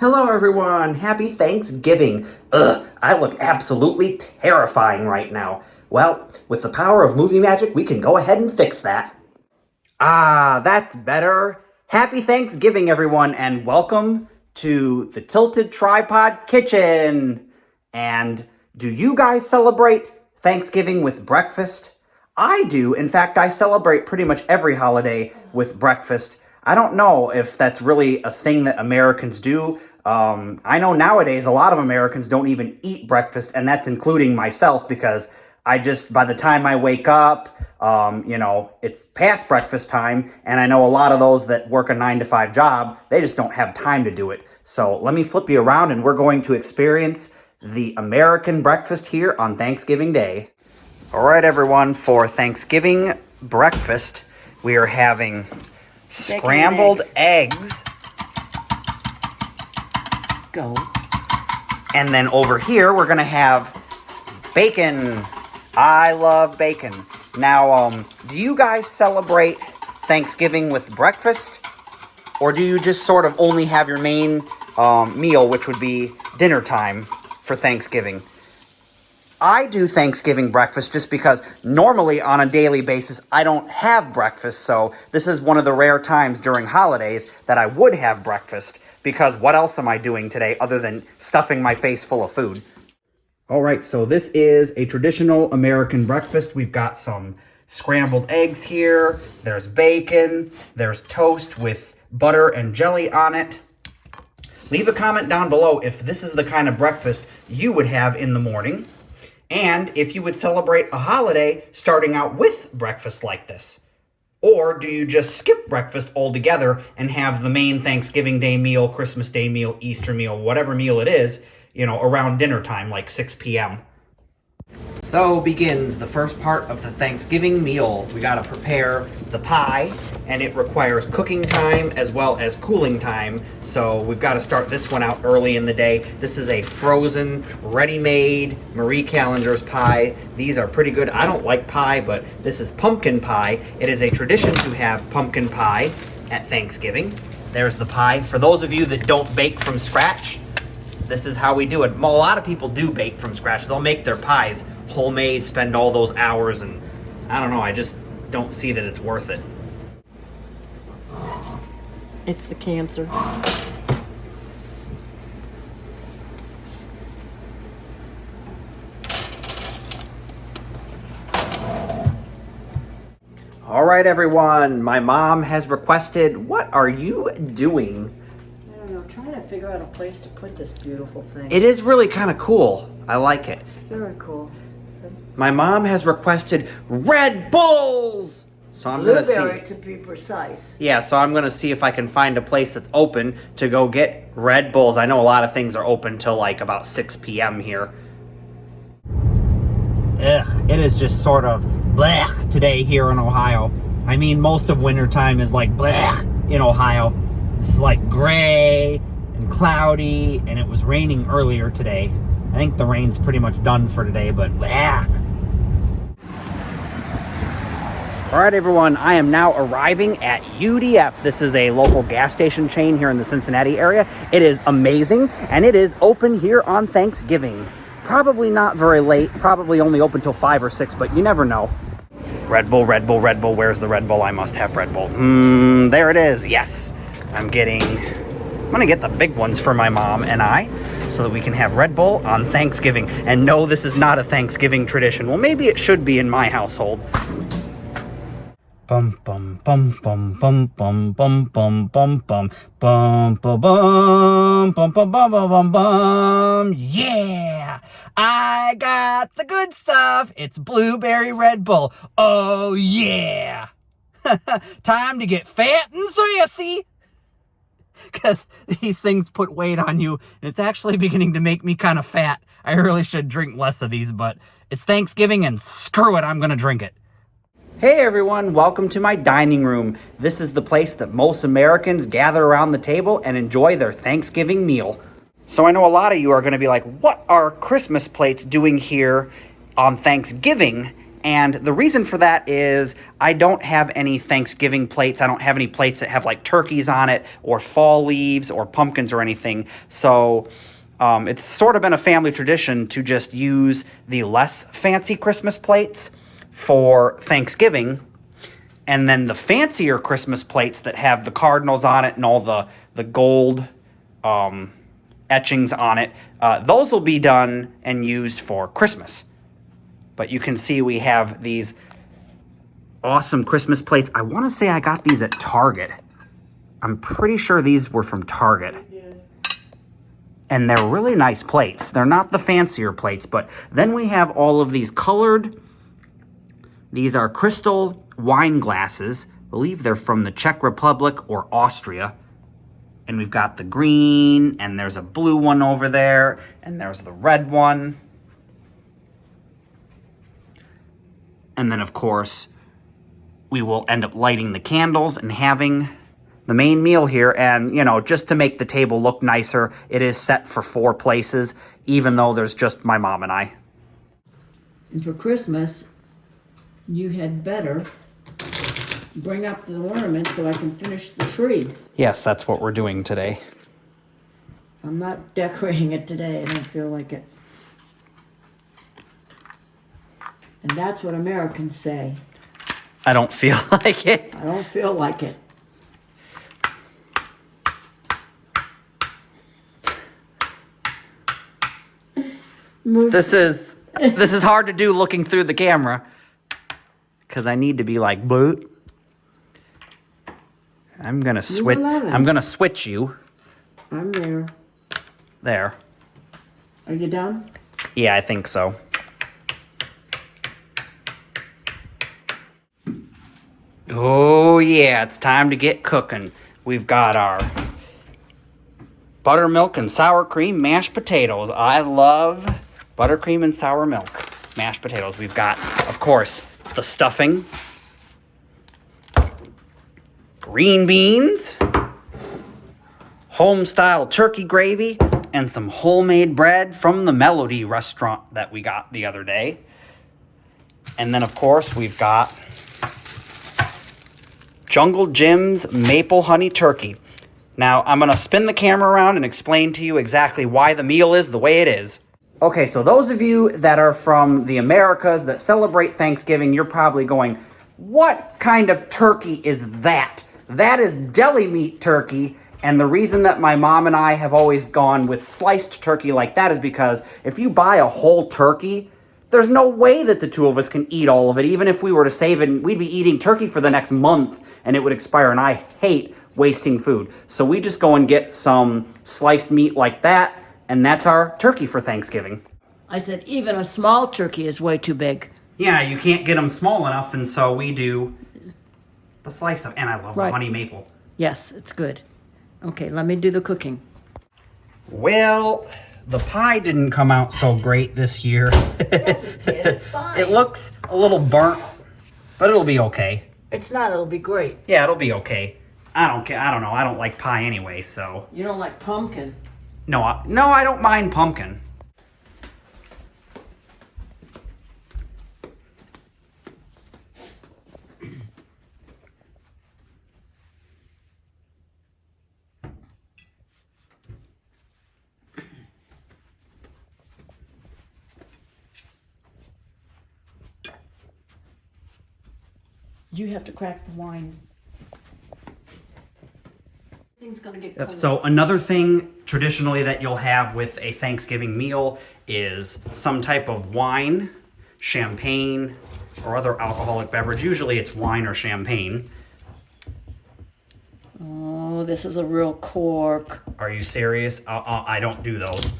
Hello everyone, happy Thanksgiving. Ugh, I look absolutely terrifying right now. Well, with the power of movie magic, we can go ahead and fix that. Ah, that's better. Happy Thanksgiving everyone, and welcome to the Tilted Tripod Kitchen. And do you guys celebrate Thanksgiving with breakfast? I do. In fact, I celebrate pretty much every holiday with breakfast. I don't know if that's really a thing that Americans do. I know nowadays a lot of Americans don't even eat breakfast, and that's including myself because by the time I wake up, it's past breakfast time, and I know a lot of those that work a 9-to-5 job, they just don't have time to do it. So let me flip you around, and we're going to experience the American breakfast here on Thanksgiving Day. All right, everyone, for Thanksgiving breakfast, we are having scrambled eggs. Go. And then over here, we're going to have bacon. I love bacon. Now, do you guys celebrate Thanksgiving with breakfast? Or do you just sort of only have your main meal, which would be dinner time for Thanksgiving? I do Thanksgiving breakfast just because normally on a daily basis I don't have breakfast, so this is one of the rare times during holidays that I would have breakfast, because what else am I doing today other than stuffing my face full of food? All right, so this is a traditional American breakfast. We've got some scrambled eggs here, there's bacon, there's toast with butter and jelly on it. Leave a comment down below if this is the kind of breakfast you would have in the morning, and if you would celebrate a holiday starting out with breakfast like this. Or do you just skip breakfast altogether and have the main Thanksgiving Day meal, Christmas Day meal, Easter meal, whatever meal it is, around dinner time, like 6 p.m.? So begins the first part of the Thanksgiving meal. We gotta prepare the pie, and it requires cooking time as well as cooling time. So we've got to start this one out early in the day. This is a frozen, ready-made Marie Callender's pie. These are pretty good. I don't like pie, but this is pumpkin pie. It is a tradition to have pumpkin pie at Thanksgiving. There's the pie. For those of you that don't bake from scratch, this is how we do it. A lot of people do bake from scratch. They'll make their pies homemade, spend all those hours, and I don't know, I just don't see that it's worth it. It's the cancer. All right, everyone, my mom has requested, what are you doing? I don't know, trying to figure out a place to put this beautiful thing. It is really kind of cool. I like it. It's very cool. My mom has requested Red Bulls! So I'm going to see. Blueberry, to be precise. Yeah, so I'm going to see if I can find a place that's open to go get Red Bulls. I know a lot of things are open till like about 6 p.m. here. Ugh, it is just sort of blech today here in Ohio. I mean, most of wintertime is like blech in Ohio. It's like gray and cloudy, and it was raining earlier today. I think the rain's pretty much done for today, but blech. All right, everyone, I am now arriving at UDF. This is a local gas station chain here in the Cincinnati area. It is amazing, and it is open here on Thanksgiving. Probably not very late, probably only open till 5 or 6, but you never know. Red Bull, Red Bull, Red Bull. Where's the Red Bull? I must have Red Bull. There it is. Yes. I'm going to get the big ones for my mom and I, so that we can have Red Bull on Thanksgiving. And no, this is not a Thanksgiving tradition. Well, maybe it should be in my household. Bum bum bum bum bum bum bum bum bum bum bum bum bum bum bum bum bum bum. Yeah, I got the good stuff. It's blueberry Red Bull. Oh yeah. Time to get fat and saucy. Because these things put weight on you, and it's actually beginning to make me kind of fat. I really should drink less of these, but it's Thanksgiving, and screw it, I'm going to drink it. Hey everyone, welcome to my dining room. This is the place that most Americans gather around the table and enjoy their Thanksgiving meal. So I know a lot of you are going to be like, what are Christmas plates doing here on Thanksgiving And the reason for that is I don't have any Thanksgiving plates. I don't have any plates that have like turkeys on it or fall leaves or pumpkins or anything. So it's sort of been a family tradition to just use the less fancy Christmas plates for Thanksgiving. And then the fancier Christmas plates that have the cardinals on it and all the gold etchings on it, those will be done and used for Christmas. But you can see we have these awesome Christmas plates. I want to say I got these at Target. I'm pretty sure these were from Target. And they're really nice plates. They're not the fancier plates, but then we have all of these colored. These are crystal wine glasses. I believe they're from the Czech Republic or Austria. And we've got the green, and there's a blue one over there, and there's the red one. And then, of course, we will end up lighting the candles and having the main meal here. And, you know, just to make the table look nicer, it is set for 4 places, even though there's just my mom and I. And for Christmas, you had better bring up the ornaments so I can finish the tree. Yes, that's what we're doing today. I'm not decorating it today. I don't feel like it. And that's what Americans say. I don't feel like it. I don't feel like it. This is hard to do looking through the camera because I need to be like, but I'm gonna switch. I'm gonna switch you. I'm there. There. Are you done? Yeah, I think so. Oh yeah, it's time to get cooking. We've got our buttermilk and sour cream mashed potatoes. I love buttercream and sour milk mashed potatoes. We've got, of course, the stuffing, green beans, home-style turkey gravy, and some homemade bread from the Melody restaurant that we got the other day. And then, of course, we've got Jungle Jim's maple honey turkey. Now, I'm going to spin the camera around and explain to you exactly why the meal is the way it is. Okay, so those of you that are from the Americas that celebrate Thanksgiving, you're probably going, what kind of turkey is that? That is deli meat turkey, and the reason that my mom and I have always gone with sliced turkey like that is because if you buy a whole turkey, there's no way that the two of us can eat all of it. Even if we were to save it, we'd be eating turkey for the next month, and it would expire, and I hate wasting food. So we just go and get some sliced meat like that, and that's our turkey for Thanksgiving. I said even a small turkey is way too big. Yeah, you can't get them small enough, and so we do the slice of, and I love the honey maple. Yes, it's good. Okay, let me do the cooking. Well, the pie didn't come out so great this year. Yes, it did. It's fine. It looks a little burnt, but it'll be okay. It's not. It'll be great. Yeah, it'll be okay. I don't care. I don't know. I don't like pie anyway, so. You don't like pumpkin? No, I don't mind pumpkin. You have to crack the wine. Things gonna get cold. So another thing traditionally that you'll have with a Thanksgiving meal is some type of wine, champagne, or other alcoholic beverage. Usually it's wine or champagne. Oh, this is a real cork. Are you serious? I don't do those.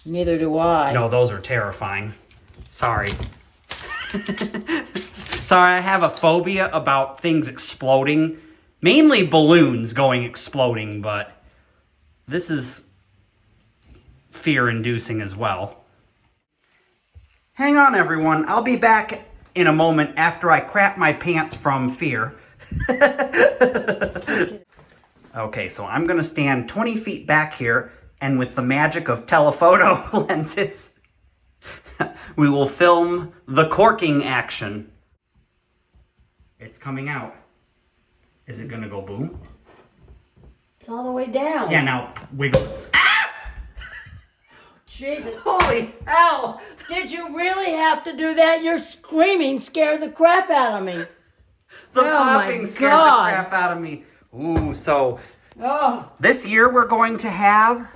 Neither do I. No, those are terrifying. Sorry. Sorry, I have a phobia about things exploding. Mainly balloons going exploding, but this is fear-inducing as well. Hang on, everyone. I'll be back in a moment after I crap my pants from fear. Okay, so I'm going to stand 20 feet back here, and with the magic of telephoto lenses, we will film the corking action. It's coming out. Is it gonna go boom? It's all the way down. Yeah, now wiggle. Jesus. Holy hell! Did you really have to do that? Your screaming scared the crap out of me. The Oh popping my scared God. the crap out of me. Ooh, so Oh. this year we're going to have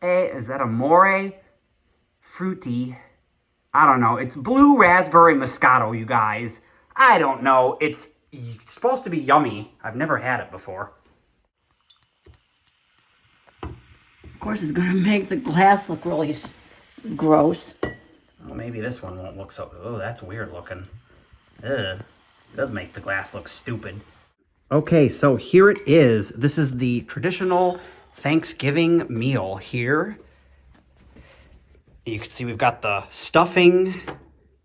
is that Amore Fruity? I don't know. It's blue raspberry Moscato, you guys. I don't know. It's supposed to be yummy. I've never had it before. Of course, it's going to make the glass look really gross. Well, maybe this one won't look so... Oh, that's weird looking. Ugh. It does make the glass look stupid. Okay, so here it is. This is the traditional Thanksgiving meal here. You can see we've got the stuffing,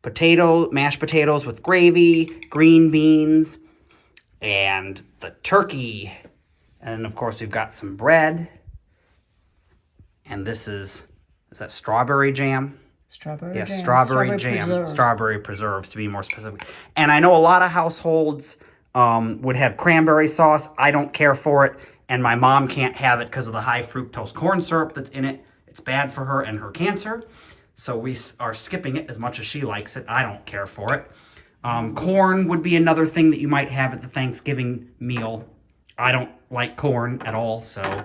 mashed potatoes with gravy, green beans, and the turkey. And of course, we've got some bread. And this is that strawberry jam? Strawberry Yeah, jam. strawberry jam. Preserves. Strawberry preserves, to be more specific. And I know a lot of households would have cranberry sauce. I don't care for it. And my mom can't have it because of the high fructose corn syrup that's in it. It's bad for her and her cancer. So we are skipping it as much as she likes it. I don't care for it. Corn would be another thing that you might have at the Thanksgiving meal. I don't like corn at all, so...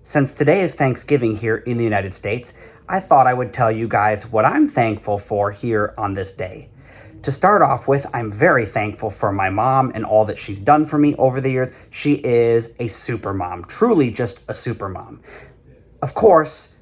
Since today is Thanksgiving here in the United States, I thought I would tell you guys what I'm thankful for here on this day. To start off with, I'm very thankful for my mom and all that she's done for me over the years. She is a super mom, truly just a super mom. Of course,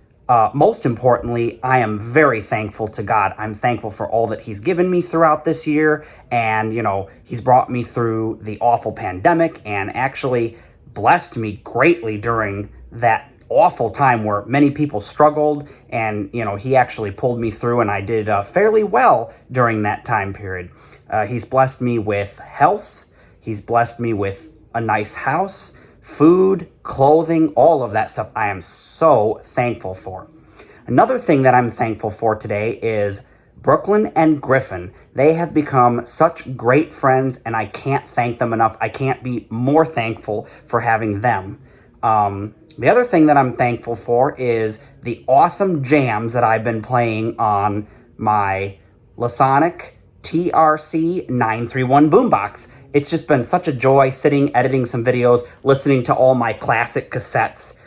most importantly, I am very thankful to God. I'm thankful for all that He's given me throughout this year. And, you know, He's brought me through the awful pandemic and actually blessed me greatly during that awful time where many people struggled, and you know, He actually pulled me through, and I did fairly well during that time period. He's blessed me with health. He's blessed me with a nice house, food, clothing, all of that stuff. I am so thankful for. Another thing that I'm thankful for today is Brooklyn and Griffin. They have become such great friends, and I can't thank them enough. I can't be more thankful for having them. The other thing that I'm thankful for is the awesome jams that I've been playing on my Lasonic TRC 931 boombox. It's just been such a joy sitting, editing some videos, listening to all my classic cassettes,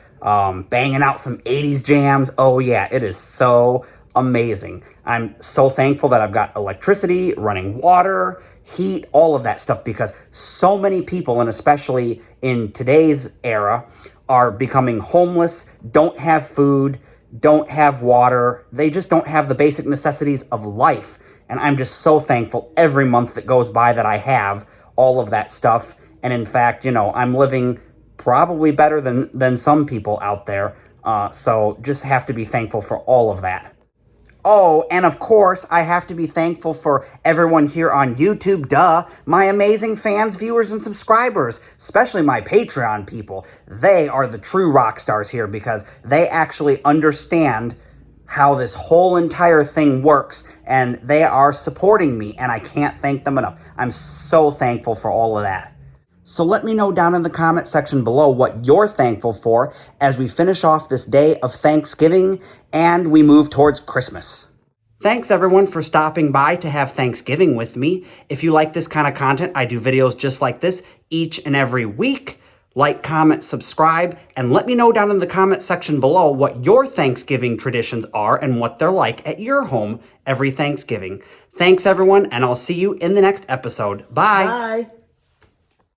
banging out some 80s jams. Oh yeah, it is so amazing. I'm so thankful that I've got electricity, running water, heat, all of that stuff, because so many people, and especially in today's era, are becoming homeless, don't have food, don't have water. They just don't have the basic necessities of life. And I'm just so thankful every month that goes by that I have all of that stuff. And in fact, you know, I'm living probably better than some people out there. So just have to be thankful for all of that. Oh, and of course, I have to be thankful for everyone here on YouTube, duh, my amazing fans, viewers, and subscribers, especially my Patreon people. They are the true rock stars here because they actually understand how this whole entire thing works, and they are supporting me, and I can't thank them enough. I'm so thankful for all of that. So let me know down in the comment section below what you're thankful for as we finish off this day of Thanksgiving and we move towards Christmas. Thanks everyone for stopping by to have Thanksgiving with me. If you like this kind of content, I do videos just like this each and every week. Like, comment, subscribe, and let me know down in the comment section below what your Thanksgiving traditions are and what they're like at your home every Thanksgiving. Thanks everyone, and I'll see you in the next episode. Bye. Bye.